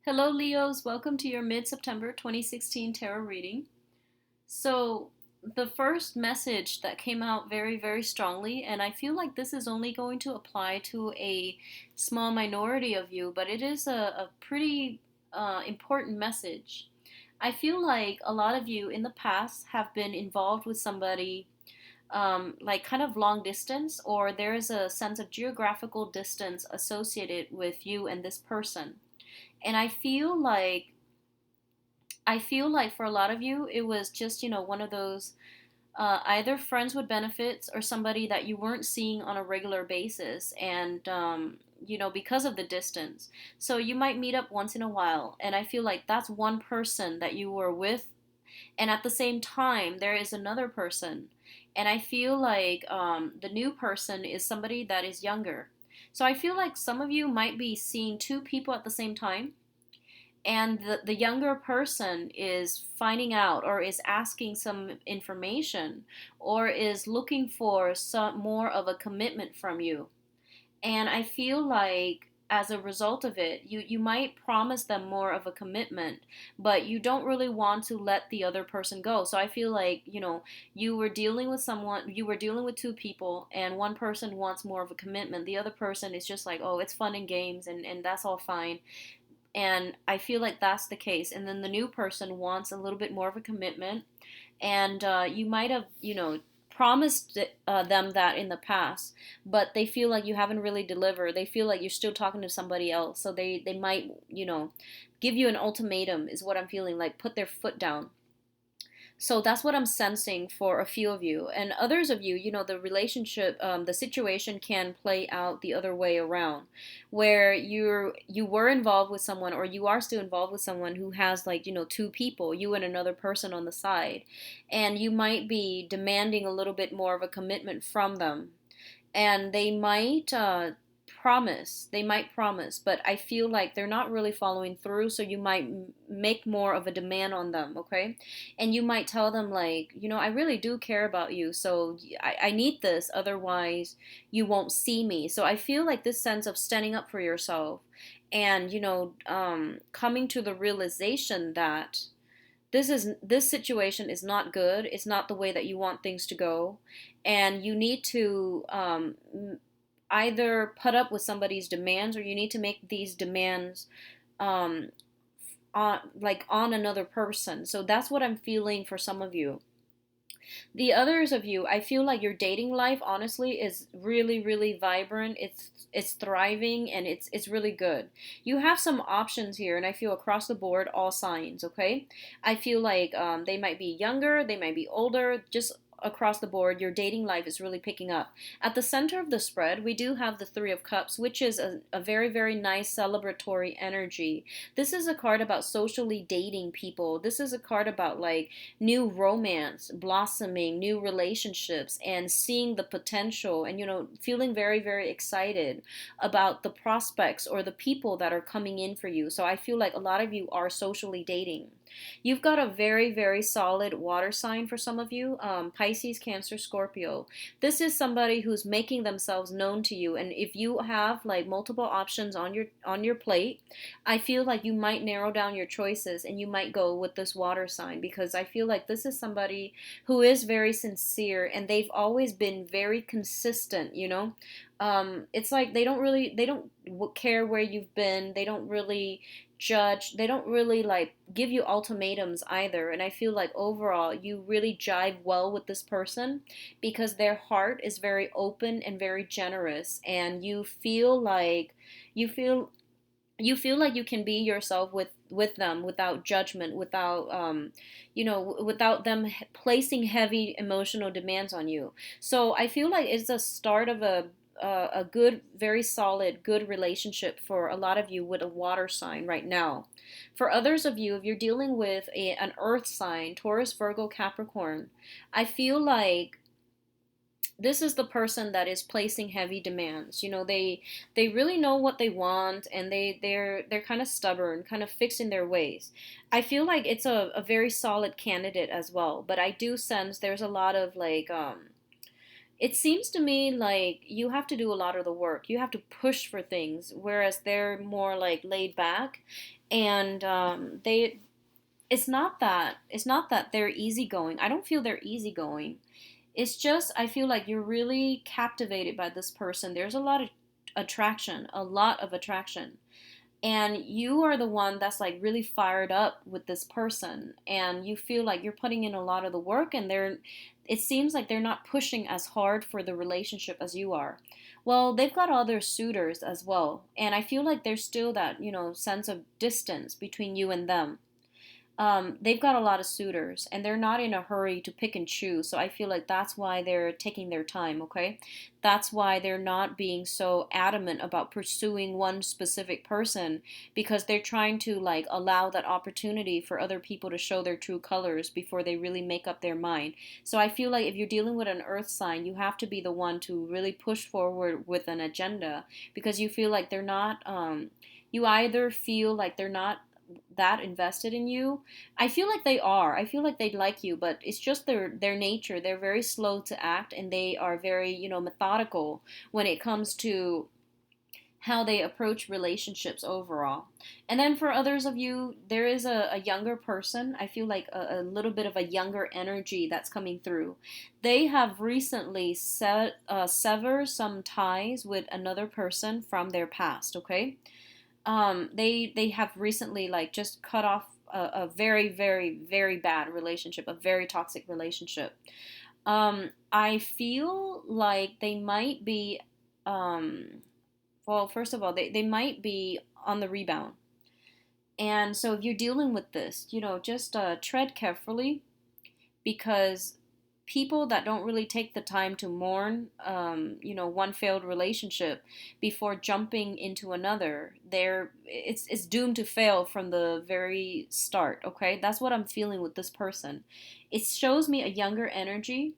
Hello, Leos. Welcome to your mid September 2016 tarot reading. So, the first message that came out very, very strongly, and I feel like this is only going to apply to a small minority of you, but it is a pretty important message. I feel like a lot of you in the past have been involved with somebody like kind of long distance, or there is a sense of geographical distance associated with you and this person. And I feel like for a lot of you, it was just, one of those either friends with benefits or somebody that you weren't seeing on a regular basis. And, because of the distance. So you might meet up once in a while. And I feel like that's one person that you were with. And at the same time, there is another person. And I feel like the new person is somebody that is younger. So I feel like some of you might be seeing two people at the same time, and the younger person is finding out or is asking some information or is looking for some more of a commitment from you. And I feel like as a result of it, you might promise them more of a commitment, but you don't really want to let the other person go. So I feel like, you were dealing with two people, and one person wants more of a commitment. The other person is just like, oh, it's fun and games, and that's all fine. And I feel like that's the case. And then the new person wants a little bit more of a commitment, and you might have, promised them that in the past, but they feel like you haven't really delivered. They feel like you're still talking to somebody else, so they might, give you an ultimatum, is what I'm feeling like, put their foot down. So that's what I'm sensing for a few of you. And others of you, the relationship, the situation can play out the other way around, where you were involved with someone, or you are still involved with someone who has, like, two people, you and another person on the side. And you might be demanding a little bit more of a commitment from them. And they might promise, but I feel like they're not really following through, so you might make more of a demand on them, okay? And you might tell them, like, I really do care about you, so I need this, otherwise you won't see me. So I feel like this sense of standing up for yourself, and coming to the realization that this situation is not good. It's not the way that you want things to go, and you need to either put up with somebody's demands, or you need to make these demands um, on another person. So that's what I'm feeling for some of you. The others of you, I feel like your dating life, honestly, is really, really vibrant. It's thriving, and it's really good. You have some options here, and I feel across the board, all signs. Okay, I feel like they might be younger, they might be older, just across the board, your dating life is really picking up. At the center of the spread, we do have the Three of Cups, which is a very, very nice celebratory energy. This is a card about socially dating people. This is a card about, like, new romance, blossoming, new relationships, and seeing the potential, and, feeling very, very excited about the prospects or the people that are coming in for you. So I feel like a lot of you are socially dating. You've got a very, very solid water sign for some of you, Pisces, Cancer, Scorpio. This is somebody who's making themselves known to you, and if you have, like, multiple options on your plate, I feel like you might narrow down your choices, and you might go with this water sign, because I feel like this is somebody who is very sincere, and they've always been very consistent. It's like they don't care where you've been. They don't really judge. They don't really, like, give you ultimatums either. And I feel like overall you really jive well with this person, because their heart is very open and very generous, and you feel you feel like you can be yourself with them without judgment, without without them placing heavy emotional demands on you. So I feel like it's a start of a good, very solid, good relationship for a lot of you with a water sign right now. For others of you, if you're dealing with an earth sign, Taurus, Virgo, Capricorn, I feel like this is the person that is placing heavy demands. They really know what they want, and they're kind of stubborn, kind of fixed in their ways. I feel like it's a very solid candidate as well, but I do sense there's a lot of, like, It seems to me like you have to do a lot of the work. You have to push for things, whereas they're more like laid back, and they. It's not that they're easygoing. I don't feel they're easygoing. It's just I feel like you're really captivated by this person. There's a lot of attraction, a lot of attraction, and you are the one that's like really fired up with this person, and you feel like you're putting in a lot of the work, and they're it seems like they're not pushing as hard for the relationship as you are. Well, they've got other suitors as well, and I feel like there's still that, sense of distance between you and them. They've got a lot of suitors and they're not in a hurry to pick and choose. So I feel like that's why they're taking their time, okay? That's why they're not being so adamant about pursuing one specific person, because they're trying to like allow that opportunity for other people to show their true colors before they really make up their mind. So I feel like if you're dealing with an earth sign, you have to be the one to really push forward with an agenda, because you feel like they're not you either feel like they're not that invested in you. I feel like they are. I feel like they'd like you, but it's just their nature. They're very slow to act, and they are very, methodical when it comes to how they approach relationships overall. And then for others of you, there is a younger person. I feel like a little bit of a younger energy that's coming through. They have recently severed some ties with another person from their past, okay? They have recently like just cut off a very very very bad relationship, a very toxic relationship. I feel like they might be um well, first of all, they might be on the rebound. And so if you're dealing with this, just tread carefully, because people that don't really take the time to mourn, one failed relationship before jumping into another, it's doomed to fail from the very start. Okay, that's what I'm feeling with this person. It shows me a younger energy,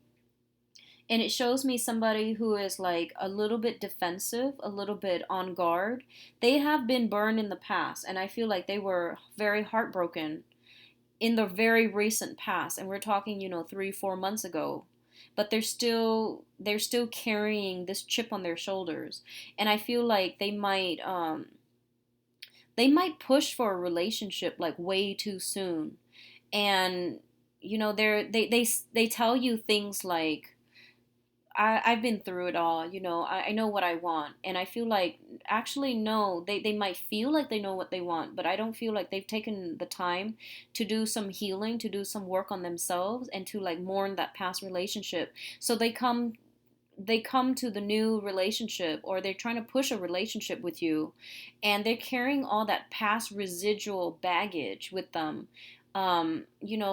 and it shows me somebody who is like a little bit defensive, a little bit on guard. They have been burned in the past, and I feel like they were very heartbroken in the very recent past, and we're talking 3 4 months ago, but they're still carrying this chip on their shoulders. And I feel like they might push for a relationship like way too soon. And they tell you things like, I've been through it all, I know what I want. And I feel like, actually, no, they might feel like they know what they want, but I don't feel like they've taken the time to do some healing, to do some work on themselves, and to like mourn that past relationship. So they come to the new relationship, or they're trying to push a relationship with you, and they're carrying all that past residual baggage with them.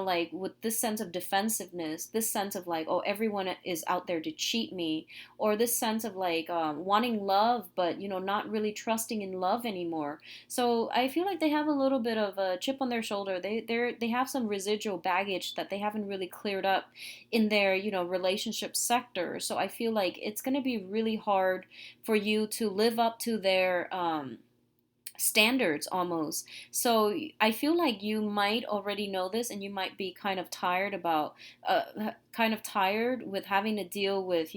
Like with this sense of defensiveness, this sense of like, oh, everyone is out there to cheat me, or this sense of like wanting love, but not really trusting in love anymore. So I feel like they have a little bit of a chip on their shoulder. They have some residual baggage that they haven't really cleared up in their relationship sector. So I feel like it's going to be really hard for you to live up to their standards almost. So I feel like you might already know this, and you might be kind of tired with having to deal with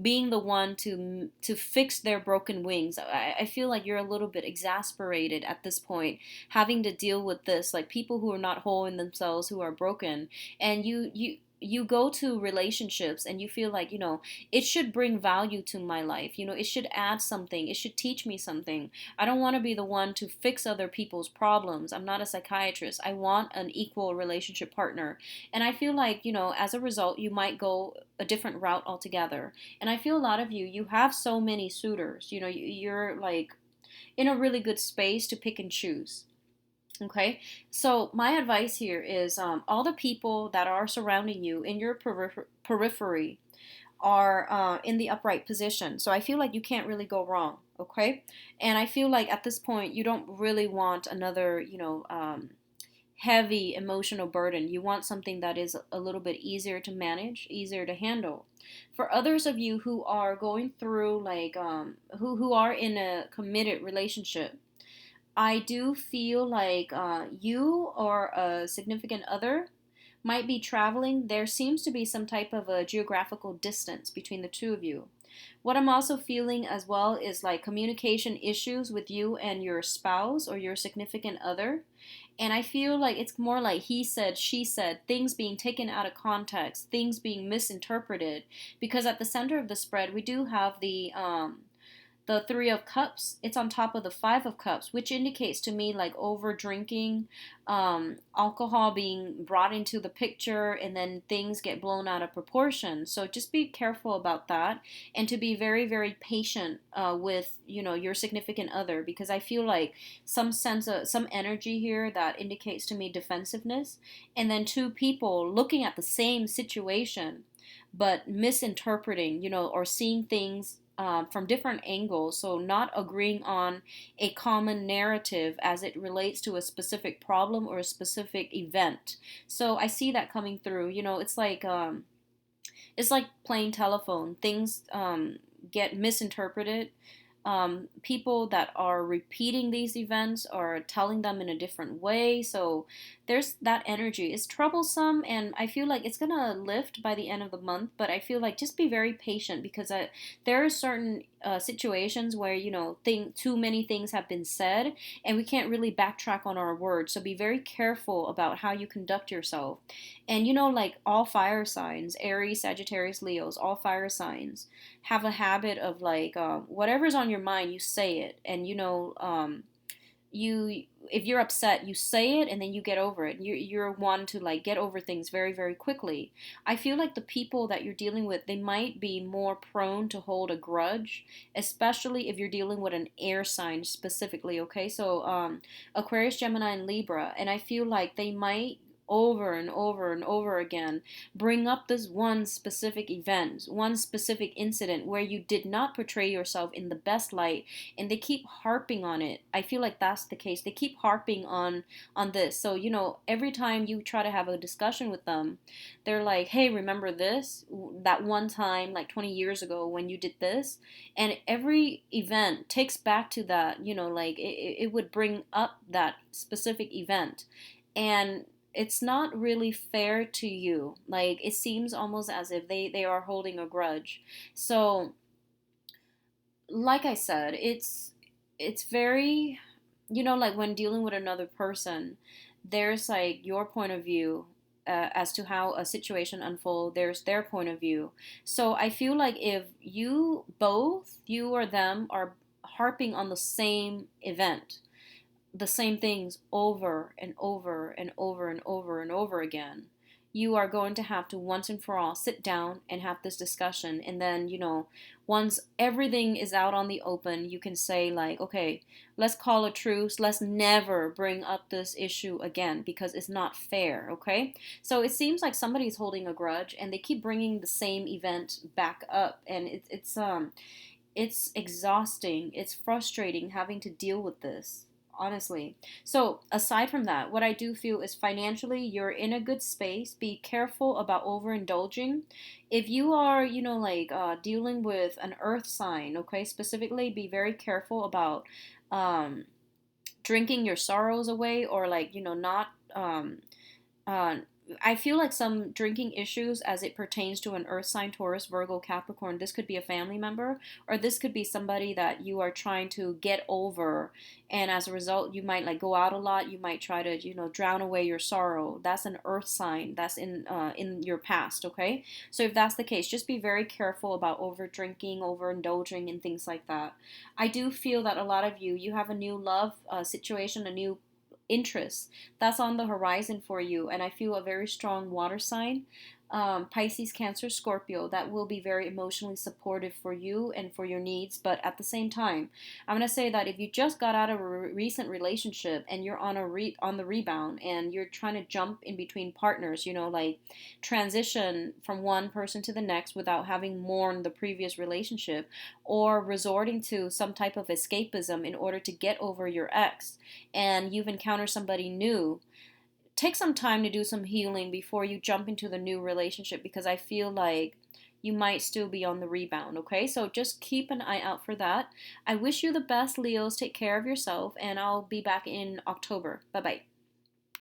being the one to fix their broken wings. I feel like you're a little bit exasperated at this point, having to deal with this, like people who are not whole in themselves, who are broken. And you go to relationships and you feel like it should bring value to my life. It should add something, it should teach me something. I don't want to be the one to fix other people's problems. I'm not a psychiatrist. I want an equal relationship partner. And I feel like as a result, you might go a different route altogether. And I feel a lot of you have so many suitors. You're like in a really good space to pick and choose. Okay, so my advice here is, all the people that are surrounding you in your periphery are in the upright position. So I feel like you can't really go wrong. Okay, and I feel like at this point you don't really want another, heavy emotional burden. You want something that is a little bit easier to manage, easier to handle. For others of you who are going through like who are in a committed relationship, I do feel like you or a significant other might be traveling. There seems to be some type of a geographical distance between the two of you. What I'm also feeling as well is like communication issues with you and your spouse or your significant other. And I feel like it's more like he said, she said, things being taken out of context, things being misinterpreted. Because at the center of the spread, we do have the Three of Cups. It's on top of the Five of Cups, which indicates to me like over drinking, alcohol being brought into the picture, and then things get blown out of proportion. So just be careful about that, and to be very, very patient with your significant other, because I feel like some sense of some energy here that indicates to me defensiveness, and then two people looking at the same situation but misinterpreting, or seeing things from different angles, so not agreeing on a common narrative as it relates to a specific problem or a specific event. So I see that coming through. It's like playing telephone. Things get misinterpreted. People that are repeating these events are telling them in a different way. So there's that energy. It's troublesome, and I feel like it's gonna lift by the end of the month. But I feel like just be very patient, because there are certain situations where too many things have been said, and we can't really backtrack on our words. So be very careful about how you conduct yourself. And like all fire signs, Aries, Sagittarius, Leos, all fire signs have a habit of like whatever's on your mind, you say it. And you if you're upset, you say it, and then you get over it. You're one to like get over things very, very quickly. I feel like the people that you're dealing with, they might be more prone to hold a grudge, especially if you're dealing with an air sign specifically. Okay, so Aquarius, Gemini, and Libra. And I feel like they might over and over and over again bring up this one specific event, one specific incident where you did not portray yourself in the best light, and they keep harping on it. I feel like that's the case. They keep harping on this. So, every time you try to have a discussion with them, they're like, "Hey, remember this? That one time like 20 years ago when you did this?" And every event takes back to that, like it would bring up that specific event. And it's not really fair to you. Like it seems almost as if they are holding a grudge. So, like I said, it's very, like when dealing with another person, there's like your point of view as to how a situation unfolds. There's their point of view. So I feel like if you or them are harping on the same event, the same things over and over and over and over and over again, you are going to have to once and for all sit down and have this discussion. And then, once everything is out on the open, you can say, like, okay, let's call a truce. Let's never bring up this issue again because it's not fair, okay? So it seems like somebody's holding a grudge and they keep bringing the same event back up. And it's exhausting. It's frustrating having to deal with this, honestly. So, aside from that, what I do feel is financially, you're in a good space. Be careful about overindulging. If you are, dealing with an earth sign, okay, specifically, be very careful about um, drinking your sorrows away, or like, not uh, I feel like some drinking issues as it pertains to an earth sign, Taurus, Virgo, Capricorn. This could be a family member, or this could be somebody that you are trying to get over. And as a result, you might like go out a lot. You might try to, drown away your sorrow. That's an earth sign. That's in your past, okay? So if that's the case, just be very careful about over drinking, overindulging, and things like that. I do feel that a lot of you have a new love situation, a new interest that's on the horizon for you. And I feel a very strong water sign, Pisces, Cancer, Scorpio, that will be very emotionally supportive for you and for your needs. But at the same time, I'm going to say that if you just got out of a recent relationship and you're on the rebound and you're trying to jump in between partners, like transition from one person to the next without having mourned the previous relationship, or resorting to some type of escapism in order to get over your ex, and you've encountered somebody new, take some time to do some healing before you jump into the new relationship, because I feel like you might still be on the rebound, okay? So just keep an eye out for that. I wish you the best, Leos. Take care of yourself, and I'll be back in October. Bye-bye.